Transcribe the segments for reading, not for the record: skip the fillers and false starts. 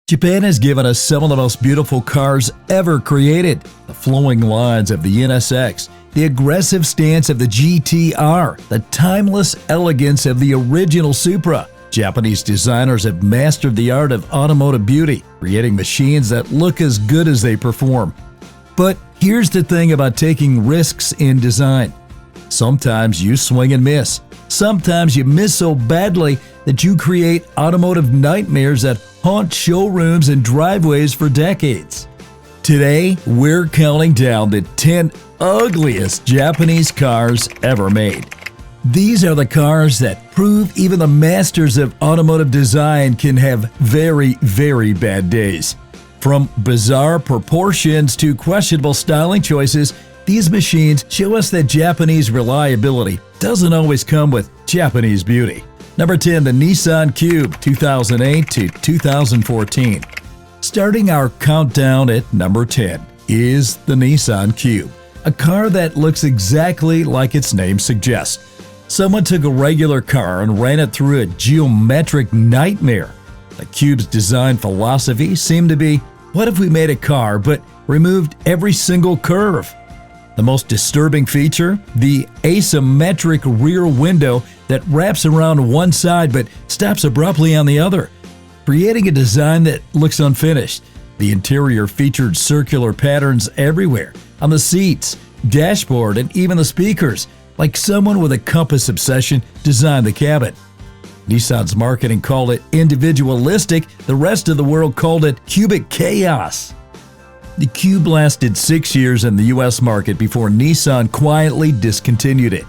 Japan has given us some of the most beautiful cars ever created. The flowing lines of the NSX, the aggressive stance of the GTR, the timeless elegance of the original Supra. Japanese designers have mastered the art of automotive beauty, creating machines that look as good as they perform. But here's the thing about taking risks in design. Sometimes you swing and miss. Sometimes you miss so badly that you create automotive nightmares that haunt showrooms and driveways for decades. Today, we're counting down the 10 ugliest Japanese cars ever made. These are the cars that prove even the masters of automotive design can have very, very bad days. From bizarre proportions to questionable styling choices, these machines show us that Japanese reliability doesn't always come with Japanese beauty. Number 10, the Nissan Cube, 2008 to 2014. Starting our countdown at number 10 is the Nissan Cube, a car that looks exactly like its name suggests. Someone took a regular car and ran it through a geometric nightmare. The Cube's design philosophy seemed to be, what if we made a car but removed every single curve? The most disturbing feature? The asymmetric rear window that wraps around one side but stops abruptly on the other, creating a design that looks unfinished. The interior featured circular patterns everywhere, on the seats, dashboard, and even the speakers, like someone with a compass obsession designed the cabin. Nissan's marketing called it individualistic, the rest of the world called it cubic chaos. The Cube lasted 6 years in the US market before Nissan quietly discontinued it,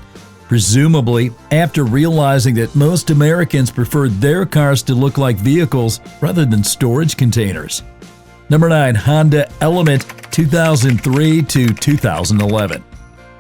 presumably after realizing that most Americans preferred their cars to look like vehicles rather than storage containers. Number 9, Honda Element, 2003 to 2011.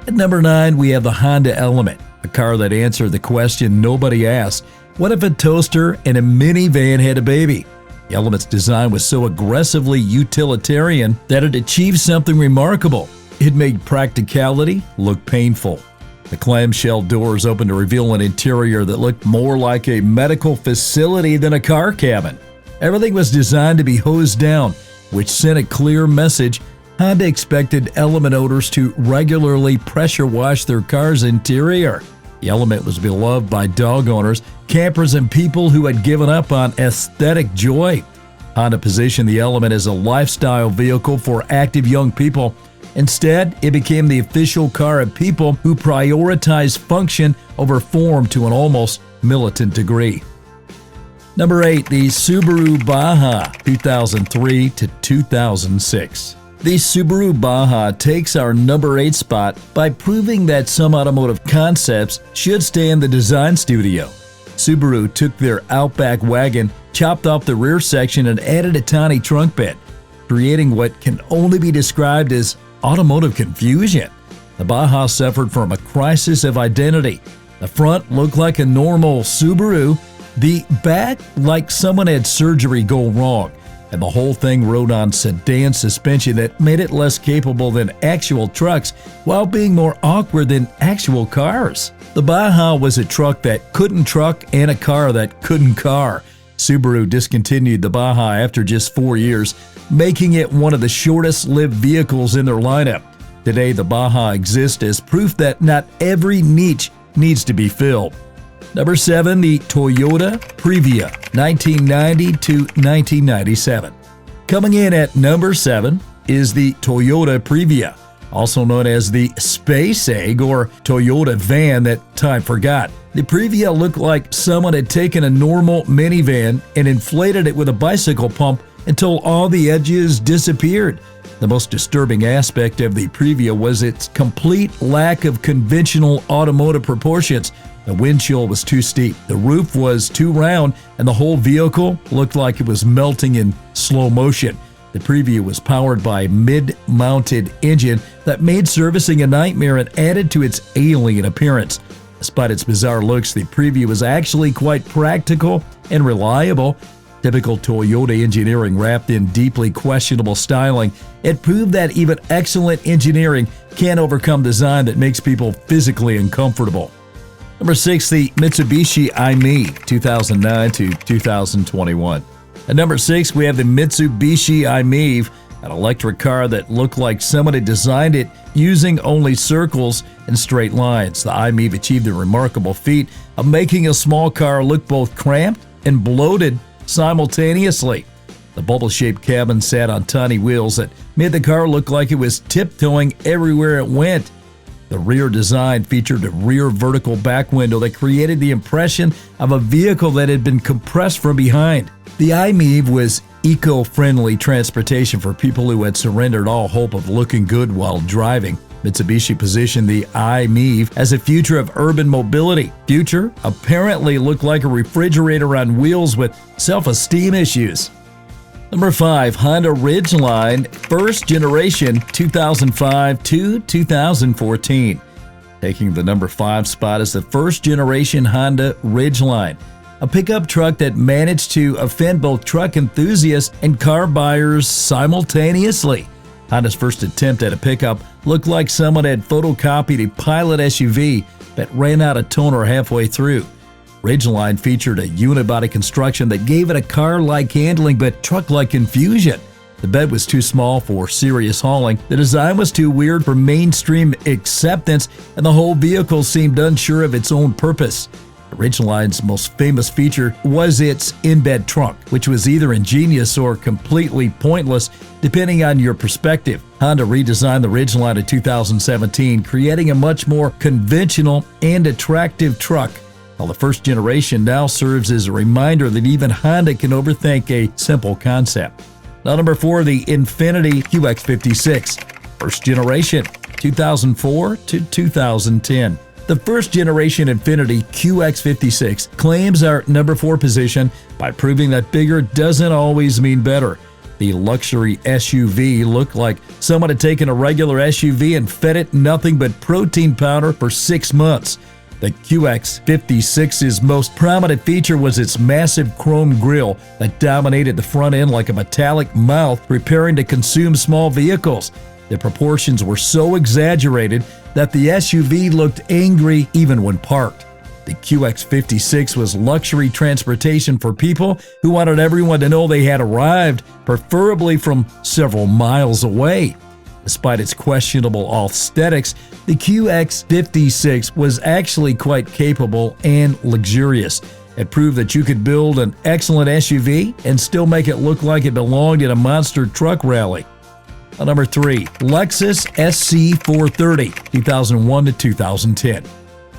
At number 9, we have the Honda Element, a car that answered the question nobody asked: what if a toaster and a minivan had a baby? The Element's design was so aggressively utilitarian that it achieved something remarkable. It made practicality look painful. The clamshell doors opened to reveal an interior that looked more like a medical facility than a car cabin. Everything was designed to be hosed down, which sent a clear message. Honda expected Element owners to regularly pressure wash their car's interior. The Element was beloved by dog owners, campers, and people who had given up on aesthetic joy. Honda positioned the Element as a lifestyle vehicle for active young people. Instead, it became the official car of people who prioritize function over form to an almost militant degree. Number 8, the Subaru Baja, 2003 to 2006. The Subaru Baja takes our number 8 spot by proving that some automotive concepts should stay in the design studio. Subaru took their Outback wagon, chopped off the rear section, and added a tiny trunk bed, creating what can only be described as automotive confusion. The Baja suffered from a crisis of identity. The front looked like a normal Subaru, the back like someone had surgery go wrong, and the whole thing rode on sedan suspension that made it less capable than actual trucks while being more awkward than actual cars. The Baja was a truck that couldn't truck and a car that couldn't car. Subaru discontinued the Baja after just 4 years, making it one of the shortest-lived vehicles in their lineup. Today, the Baja exists as proof that not every niche needs to be filled. Number 7, the Toyota Previa, 1990 to 1997. Coming in at number 7 is the Toyota Previa, also known as the Space Egg or Toyota van that time forgot. The Previa looked like someone had taken a normal minivan and inflated it with a bicycle pump until all the edges disappeared. The most disturbing aspect of the Previa was its complete lack of conventional automotive proportions. The windshield was too steep, the roof was too round, and the whole vehicle looked like it was melting in slow motion. The Previa was powered by a mid-mounted engine that made servicing a nightmare and added to its alien appearance. Despite its bizarre looks, the Previa was actually quite practical and reliable. Typical Toyota engineering wrapped in deeply questionable styling, it proved that even excellent engineering can't overcome design that makes people physically uncomfortable. Number 6, the Mitsubishi i-Me, 2009 to 2021. At number 6, we have the Mitsubishi i-MiEV, an electric car that looked like someone had designed it using only circles and straight lines. The i-MiEV achieved the remarkable feat of making a small car look both cramped and bloated simultaneously. The bubble-shaped cabin sat on tiny wheels that made the car look like it was tiptoeing everywhere it went. The rear design featured a rear vertical back window that created the impression of a vehicle that had been compressed from behind. The i-MiEV was eco-friendly transportation for people who had surrendered all hope of looking good while driving. Mitsubishi positioned the i-MiEV as a future of urban mobility. Future apparently looked like a refrigerator on wheels with self-esteem issues. Number 5, Honda Ridgeline, first generation 2005 to 2014. Taking the number 5 spot is the first generation Honda Ridgeline, a pickup truck that managed to offend both truck enthusiasts and car buyers simultaneously. Honda's first attempt at a pickup looked like someone had photocopied a Pilot SUV that ran out of toner halfway through. Ridgeline featured a unibody construction that gave it a car-like handling but truck-like confusion. The bed was too small for serious hauling, the design was too weird for mainstream acceptance, and the whole vehicle seemed unsure of its own purpose. Ridgeline's most famous feature was its in-bed trunk, which was either ingenious or completely pointless, depending on your perspective. Honda redesigned the Ridgeline in 2017, creating a much more conventional and attractive truck, while the first generation now serves as a reminder that even Honda can overthink a simple concept. Now, number 4, the Infiniti QX56, first generation, 2004 to 2010. The first generation Infiniti QX56 claims our number 4 position by proving that bigger doesn't always mean better. The luxury SUV looked like someone had taken a regular SUV and fed it nothing but protein powder for 6 months. The QX56's most prominent feature was its massive chrome grille that dominated the front end like a metallic mouth preparing to consume small vehicles. The proportions were so exaggerated that the SUV looked angry even when parked. The QX56 was luxury transportation for people who wanted everyone to know they had arrived, preferably from several miles away. Despite its questionable aesthetics, the QX56 was actually quite capable and luxurious. It proved that you could build an excellent SUV and still make it look like it belonged in a monster truck rally. Number 3, Lexus SC430, 2001 to 2010.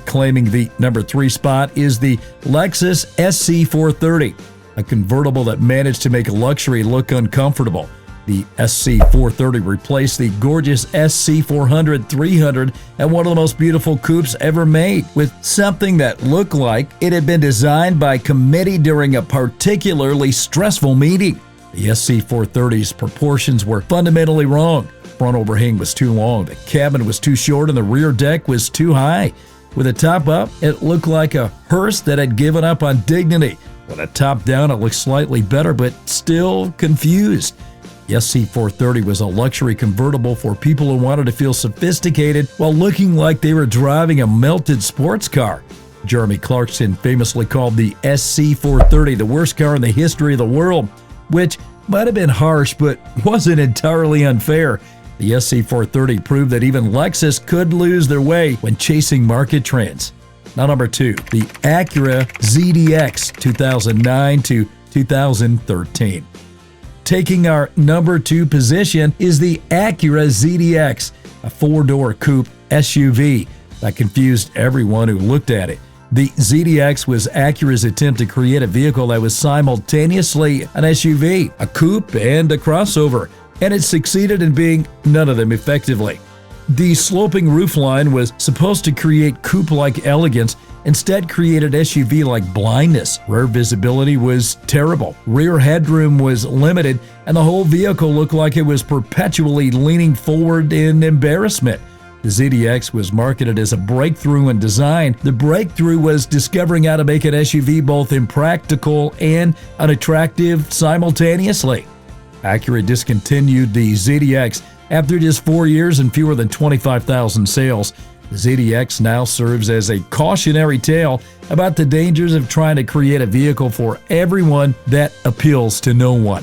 Claiming the number 3 spot is the Lexus SC430, a convertible that managed to make luxury look uncomfortable. The SC430 replaced the gorgeous SC400 300 and one of the most beautiful coupes ever made, with something that looked like it had been designed by committee during a particularly stressful meeting. The SC430's proportions were fundamentally wrong. Front overhang was too long, the cabin was too short, and the rear deck was too high. With a top up, it looked like a hearse that had given up on dignity. With a top down, it looked slightly better, but still confused. The SC430 was a luxury convertible for people who wanted to feel sophisticated while looking like they were driving a melted sports car. Jeremy Clarkson famously called the SC430 the worst car in the history of the world, which might have been harsh but wasn't entirely unfair. The SC430 proved that even Lexus could lose their way when chasing market trends. Now, number 2, the Acura ZDX 2009 to 2013. Taking our number 2 position is the Acura ZDX, a 4-door coupe SUV that confused everyone who looked at it. The ZDX was Acura's attempt to create a vehicle that was simultaneously an SUV, a coupe, and a crossover, and it succeeded in being none of them effectively. The sloping roofline was supposed to create coupe-like elegance, instead created SUV-like blindness. Rear visibility was terrible, rear headroom was limited, and the whole vehicle looked like it was perpetually leaning forward in embarrassment. The ZDX was marketed as a breakthrough in design. The breakthrough was discovering how to make an SUV both impractical and unattractive simultaneously. Acura discontinued the ZDX after just 4 years and fewer than 25,000 sales. The ZDX now serves as a cautionary tale about the dangers of trying to create a vehicle for everyone that appeals to no one.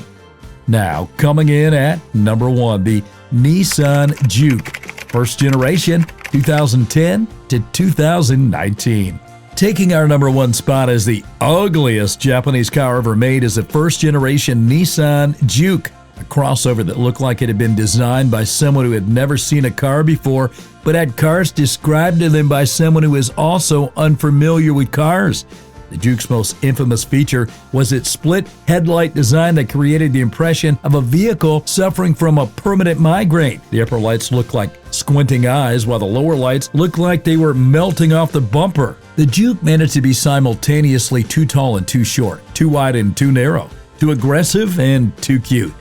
Now, coming in at number 1, the Nissan Juke, first generation, 2010 to 2019. Taking our number 1 spot as the ugliest Japanese car ever made is the first generation Nissan Juke, a crossover that looked like it had been designed by someone who had never seen a car before, but had cars described to them by someone who was also unfamiliar with cars. The Juke's most infamous feature was its split headlight design that created the impression of a vehicle suffering from a permanent migraine. The upper lights looked like squinting eyes, while the lower lights looked like they were melting off the bumper. The Juke managed to be simultaneously too tall and too short, too wide and too narrow, too aggressive and too cute.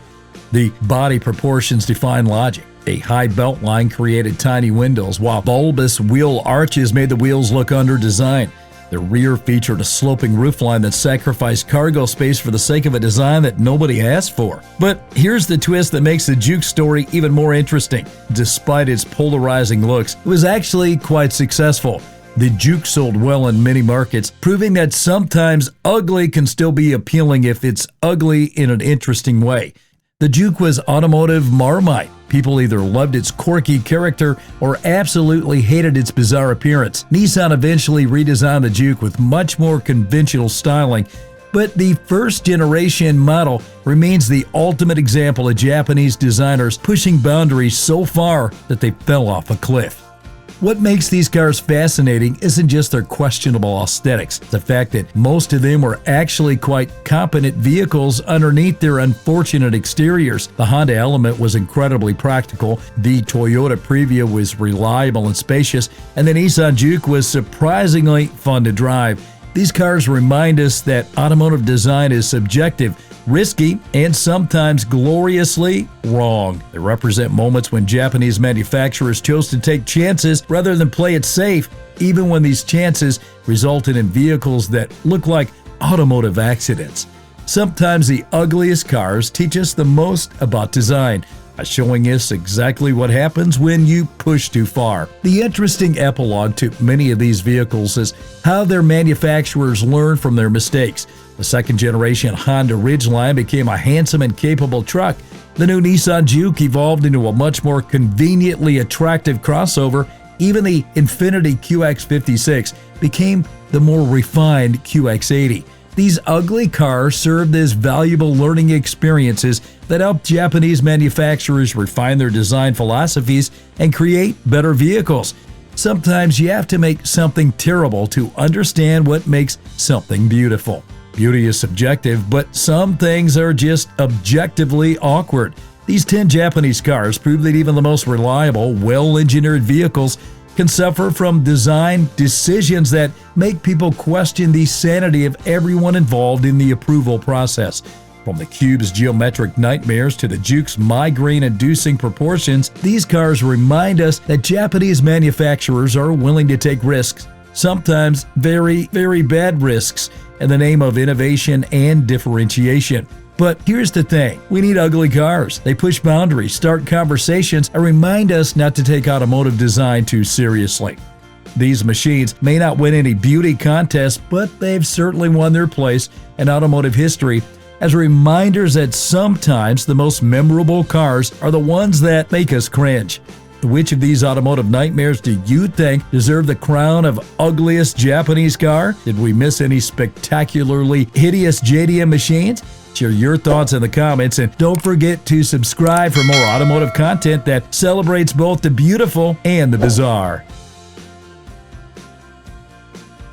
The body proportions define logic. A high belt line created tiny windows, while bulbous wheel arches made the wheels look under-designed. The rear featured a sloping roofline that sacrificed cargo space for the sake of a design that nobody asked for. But here's the twist that makes the Juke story even more interesting. Despite its polarizing looks, it was actually quite successful. The Juke sold well in many markets, proving that sometimes ugly can still be appealing if it's ugly in an interesting way. The Juke was automotive Marmite. People either loved its quirky character or absolutely hated its bizarre appearance. Nissan eventually redesigned the Juke with much more conventional styling, but the first generation model remains the ultimate example of Japanese designers pushing boundaries so far that they fell off a cliff. What makes these cars fascinating isn't just their questionable aesthetics, the fact that most of them were actually quite competent vehicles underneath their unfortunate exteriors. The Honda Element was incredibly practical, the Toyota Previa was reliable and spacious, and the Nissan Juke was surprisingly fun to drive. These cars remind us that automotive design is subjective, risky, and sometimes gloriously wrong. They represent moments when Japanese manufacturers chose to take chances rather than play it safe, even when these chances resulted in vehicles that look like automotive accidents. Sometimes the ugliest cars teach us the most about design, by showing us exactly what happens when you push too far. The interesting epilogue to many of these vehicles is how their manufacturers learn from their mistakes. The second-generation Honda Ridgeline became a handsome and capable truck. The new Nissan Juke evolved into a much more conveniently attractive crossover. Even the Infiniti QX56 became the more refined QX80. These ugly cars served as valuable learning experiences that helped Japanese manufacturers refine their design philosophies and create better vehicles. Sometimes you have to make something terrible to understand what makes something beautiful. Beauty is subjective, but some things are just objectively awkward. These 10 Japanese cars prove that even the most reliable, well-engineered vehicles can suffer from design decisions that make people question the sanity of everyone involved in the approval process. From the Cube's geometric nightmares to the Juke's migraine-inducing proportions, these cars remind us that Japanese manufacturers are willing to take risks, sometimes very, very bad risks, in the name of innovation and differentiation. But here's the thing, we need ugly cars. They push boundaries, start conversations, and remind us not to take automotive design too seriously. These machines may not win any beauty contests, but they've certainly won their place in automotive history as reminders that sometimes the most memorable cars are the ones that make us cringe. Which of these automotive nightmares do you think deserve the crown of ugliest Japanese car? Did we miss any spectacularly hideous JDM machines? Share your thoughts in the comments, and don't forget to subscribe for more automotive content that celebrates both the beautiful and the bizarre.